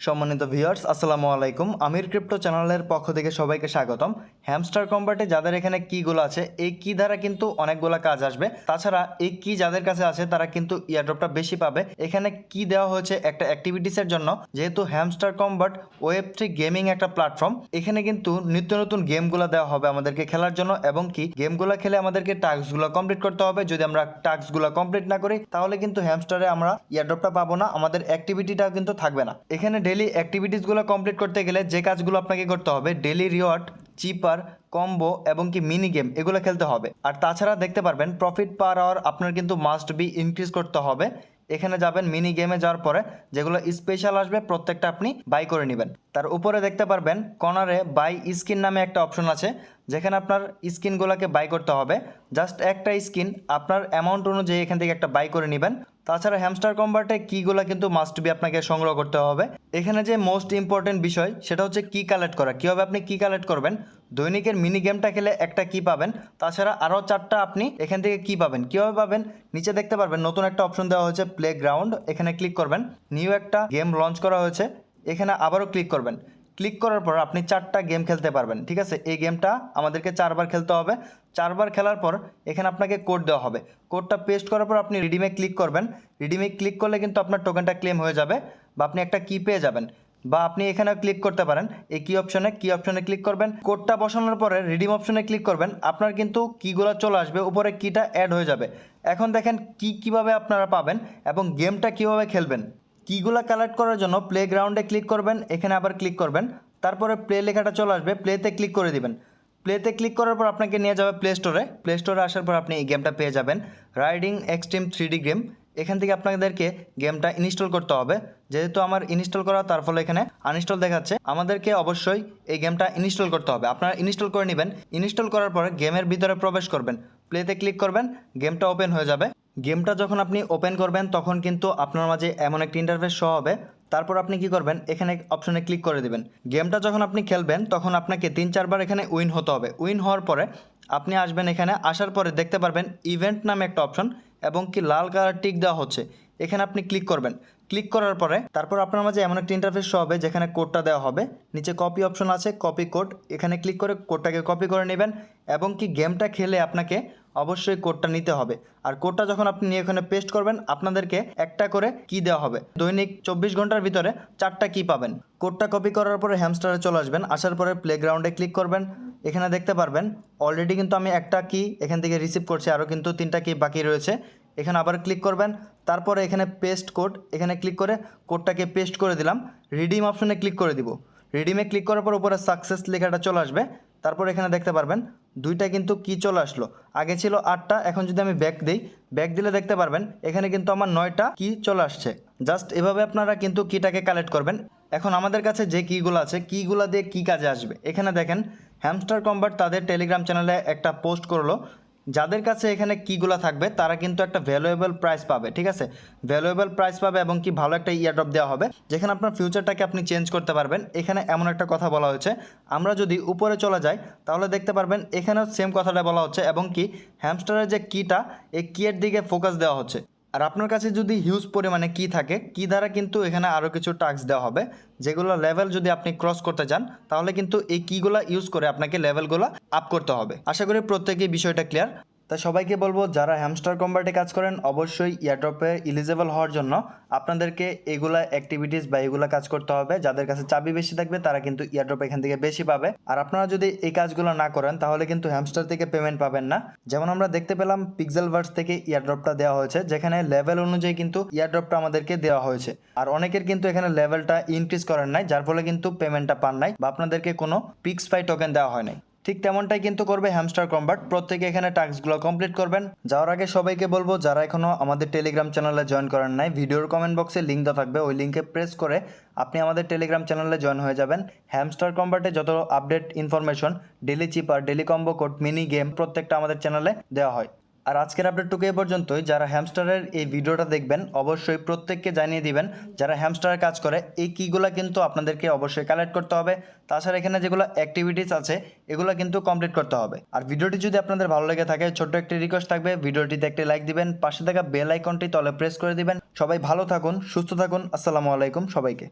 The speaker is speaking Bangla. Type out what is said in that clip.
সম্মানিত ভিউয়ার্স, আসসালামু আলাইকুম। আমির ক্রিপ্টো চ্যানেলের পক্ষ থেকে সবাইকে স্বাগতম। হ্যামস্টার কম্বাটে যাদের এখানে কিগুলো আছে, এই কি দ্বারা কিন্তু অনেকগুলো কাজ আসবে। তাছাড়া এই কি যাদের কাছে আছে তারা কিন্তু ইয়ারড্রপটা বেশি পাবে। এখানে কি দেওয়া হয়েছে একটা অ্যাক্টিভিটিসের জন্য, যেহেতু হ্যামস্টার কম্বাট ওয়েব3 গেমিং একটা প্ল্যাটফর্ম, এখানে কিন্তু নিত্য নতুন গেমগুলো দেওয়া হবে আমাদেরকে খেলার জন্য, এবং কি গেমগুলো খেলে আমাদেরকে টাস্কগুলো কমপ্লিট করতে হবে। যদি আমরা টাস্কগুলো কমপ্লিট না করি তাহলে কিন্তু হ্যামস্টারে আমরা ইয়ারড্রপটা পাবো না, আমাদের অ্যাক্টিভিটিটাও কিন্তু থাকবে না। এখানে ডেলি অ্যাক্টিভিটিসগুলো কমপ্লিট করতে গেলে যে কাজগুলো আপনাকে করতে হবে, ডেলি রিওয়ার্ড, চিপার, কম্বো এবং কি মিনি গেম, এগুলো খেলতে হবে। আর তাছাড়া দেখতে পারবেন প্রফিট পার আওয়ার আপনার কিন্তু মাস্ট বি ইনক্রিজ করতে হবে। এখানে যাবেন, মিনি গেমে যাওয়ার পরে যেগুলো স্পেশাল আসবে প্রত্যেকটা আপনি বাই করে নেবেন। তার উপরে দেখতে পারবেন কর্নারে বাই স্কিন নামে একটা অপশন আছে, যেখানে আপনার স্কিনগুলোকে বাই করতে হবে। জাস্ট একটা স্কিন আপনার অ্যামাউন্ট অনুযায়ী এখান থেকে একটা বাই করে নেবেন। তাছাড়া হ্যামস্টার কম্বাটে কিগুলো কিন্তু মাস্ট বি আপনাকে সংগ্রহ করতে হবে। এখানে যে মোস্ট ইম্পর্টেন্ট বিষয় সেটা হচ্ছে কি কালেক্ট করা। কীভাবে আপনি কি কালেক্ট করবেন? দৈনিকের মিনি গেমটা খেলে একটা কি পাবেন, তাছাড়া আরও 4টা আপনি এখান থেকে কি পাবেন। কীভাবে পাবেন? নিচে দেখতে পারবেন নতুন একটা অপশন দেওয়া হয়েছে, প্লে গ্রাউন্ড। এখানে ক্লিক করবেন, নিউ একটা গেম লঞ্চ করা হয়েছে, এখানে আবারও ক্লিক করবেন। ক্লিক করার পর আপনি 4টা গেম খেলতে পারবেন। ঠিক আছে, এই গেমটা আমাদেরকে 4বার খেলতে হবে। 4বার খেলার পর এখানে আপনাকে কোড দেওয়া হবে। কোডটা পেস্ট করার পর আপনি রিডিমে ক্লিক করবেন। রিডিমে ক্লিক করলে কিন্তু আপনার টোকেনটা ক্লেম হয়ে যাবে, বা আপনি একটা কি পেয়ে যাবেন। বা আপনি এখানে ক্লিক করতে পারেন এই কি অপশনে ক্লিক করবেন। কোডটা বসানোর পরে রিডিম অপশনে ক্লিক করবেন, আপনার কিন্তু কিগুলো চলে আসবে, উপরে কিটা অ্যাড হয়ে যাবে। এখন দেখেন কিভাবে আপনারা পাবেন এবং গেমটা কিভাবে খেলবেন। কিগুলো কালেক্ট করার জন্য প্লে গ্রাউন্ডে ক্লিক করবেন, এখানে আবার ক্লিক করবেন, তারপরে প্লে লেখাটা চলে আসবে, প্লেতে ক্লিক করে দিবেন। প্লেতে ক্লিক করার পর আপনাকে নিয়ে যাবে প্লে স্টোরে আসার পর আপনি এই গেমটা পেয়ে যাবেন, রাইডিং এক্সট্রিম 3D গেম। এখান থেকে আপনাদেরকে গেমটা ইনস্টল করতে হবে। যেহেতু আমার ইনস্টল করা, তার ফলে এখানে আনইনস্টল দেখাচ্ছে। আমাদেরকে অবশ্যই এই গেমটা ইনস্টল করতে হবে। আপনারা ইনস্টল করে নেবেন। ইনস্টল করার পরে গেমের ভিতরে প্রবেশ করবেন, প্লেতে ক্লিক করবেন, গেমটা ওপেন হয়ে যাবে। গেমটা যখন আপনি ওপেন করবেন তখন কিন্তু আপনার মাঝে এমন একটি ইন্টারফেস শো হবে। তারপর আপনি কি করবেন, এখানে অপশনে ক্লিক করে দেবেন। গেমটা যখন আপনি খেলবেন তখন আপনাকে 3-4বার এখানে উইন হতে হবে। উইন হওয়ার পরে আপনি আসবেন, এখানে আসার পরে দেখতে পারবেন ইভেন্ট নামে একটা অপশন, এবং কি লাল কালার টিক দেওয়া হচ্ছে, এখানে আপনি ক্লিক করবেন। ক্লিক করার পরে তারপর আপনার মাঝে এমন একটা ইন্টারফেস শো হবে, যেখানে কোডটা দেওয়া হবে। নিচে কপি অপশন আছে, কপি কোড, এখানে ক্লিক করে কোডটাকে কপি করে নেবেন। এবং কি গেমটা খেলে আপনাকে অবশ্যই কোডটা নিতে হবে। আর কোডটা যখন আপনি নিয়ে এখানে পেস্ট করবেন, আপনাদেরকে একটা করে কি দেওয়া হবে। দৈনিক 24 ঘন্টার ভিতরে 4টা কি পাবেন। কোডটা কপি করার পরে হ্যামস্টারে চলে আসবেন, আসার পরে প্লেগ্রাউন্ডে ক্লিক করবেন। এখানে দেখতে পারবেন অলরেডি কিন্তু আমি একটা কি এখান থেকে রিসিভ করছি, আরও কিন্তু 3টা কি বাকি রয়েছে। এখানে আবার ক্লিক করবেন, তারপরে এখানে পেস্ট কোড, এখানে ক্লিক করে কোডটাকে পেস্ট করে দিলাম। রিডিম অপশনে ক্লিক করে দিব। রিডিমে ক্লিক করার পর উপরে সাকসেস লেখাটা চলে আসবে। তারপর এখানে দেখতে পারবেন 2টা কিন্তু কি চলে আসলো, আগে ছিল 8টা। এখন যদি আমি ব্যাক দিই, ব্যাক দিলে দেখতে পারবেন এখানে কিন্তু আমার 9টা কি চলে আসছে। জাস্ট এভাবে আপনারা কিন্তু কিটাকে কালেক্ট করবেন। এখন আমাদের কাছে যে কিগুলো আছে, কিগুলো দিয়ে কি কাজে আসবে, এখানে দেখেন হ্যামস্টার কম্বাট তাদের টেলিগ্রাম চ্যানেলে একটা পোস্ট করলো। যাদের কাছে এখানে কিগুলো থাকবে তারা কিন্তু একটা ভ্যালুয়েবল প্রাইস পাবে। ঠিক আছে, ভ্যালুয়েবল প্রাইস পাবে এবং কি ভালো একটা ইয়ারড্রপ দেওয়া হবে, যেখানে আপনার ফিউচারটাকে আপনি চেঞ্জ করতে পারবেন। এখানে এমন একটা কথা বলা হয়েছে, আমরা যদি উপরে চলে যাই তাহলে দেখতে পারবেন এখানেও সেম কথাটা বলা হচ্ছে, এবং কি হ্যামস্টারের যে কিটা, এই কিয়ের দিকে ফোকাস দেওয়া হচ্ছে। আর আপনার কাছে যদি হিউজ পরিমাণে কি থাকে, কি দ্বারা কিন্তু এখানে আরও কিছু টাস্ক দেওয়া হবে, যেগুলো লেভেল যদি আপনি ক্রস করতে চান তাহলে কিন্তু এই কিগুলো ইউজ করে আপনাকে লেভেলগুলো আপ করতে হবে। আশা করি প্রত্যেকেই বিষয়টা ক্লিয়ার। তাই সবাইকে বলবো, যারা হ্যামস্টার কম্বাটে কাজ করেন অবশ্যই ইয়ারড্রপে এলিজেবল হওয়ার জন্য আপনাদেরকে এগুলা অ্যাক্টিভিটিস বা এগুলা কাজ করতে হবে। যাদের কাছে চাবি বেশি থাকবে তারা কিন্তু ইয়ারড্রপ এখান থেকে বেশি পাবে। আর আপনারা যদি এই কাজগুলো না করেন তাহলে কিন্তু হ্যামস্টার থেকে পেমেন্ট পাবেন না। যেমন আমরা দেখতে পেলাম পিক্সেলভার্স থেকে ইয়ারড্রপটা দেওয়া হয়েছে, যেখানে লেভেল অনুযায়ী কিন্তু ইয়ারড্রপটা আমাদেরকে দেওয়া হয়েছে। আর অনেকের কিন্তু এখানে লেভেলটা ইনক্রিজ করেন নাই, যার ফলে কিন্তু পেমেন্টটা পান নাই, বা আপনাদেরকে কোনো পিক্সফাই টোকেন দেওয়া হয় নাই। ঠিক তেমনটাই কিন্তু করবে হ্যামস্টার কম্বাট। প্রত্যেকে এখানে টাস্কগুলো কমপ্লিট করবেন। যাওয়ার আগে সবাইকে বলবো, যারা এখনও আমাদের টেলিগ্রাম চ্যানেলে জয়েন করেন নাই, ভিডিওর কমেন্ট বক্সে লিঙ্ক দেওয়া থাকবে, ওই লিঙ্কে প্রেস করে আপনি আমাদের টেলিগ্রাম চ্যানেলে জয়েন হয়ে যাবেন। হ্যামস্টার কম্বাটে যত আপডেট ইনফরমেশন, ডেলি চিপার, daily combo code, mini game প্রত্যেকটা আমাদের চ্যানেলে দেওয়া হয়। আর আজকের আপডেটটুকু এই পর্যন্তই। যারা হ্যামস্টারের এই ভিডিওটা দেখবেন অবশ্যই প্রত্যেককে জানিয়ে দিবেন যারা হ্যামস্টারের কাজ করে এই কিগুলো কিন্তু আপনাদেরকে অবশ্যই কালেক্ট করতে হবে। তাছাড়া এখানে যেগুলো অ্যাক্টিভিটিস আছে এগুলো কিন্তু কমপ্লিট করতে হবে। আর ভিডিওটি যদি আপনাদের ভালো লেগে থাকে, ছোট্ট একটি রিকোয়েস্ট থাকবে, ভিডিওটিতে একটি লাইক দিবেন, পাশে থাকা বেল আইকনটি তলে প্রেস করে দিবেন। সবাই ভালো থাকুন, সুস্থ থাকুন। আসসালামু আলাইকুম সবাইকে।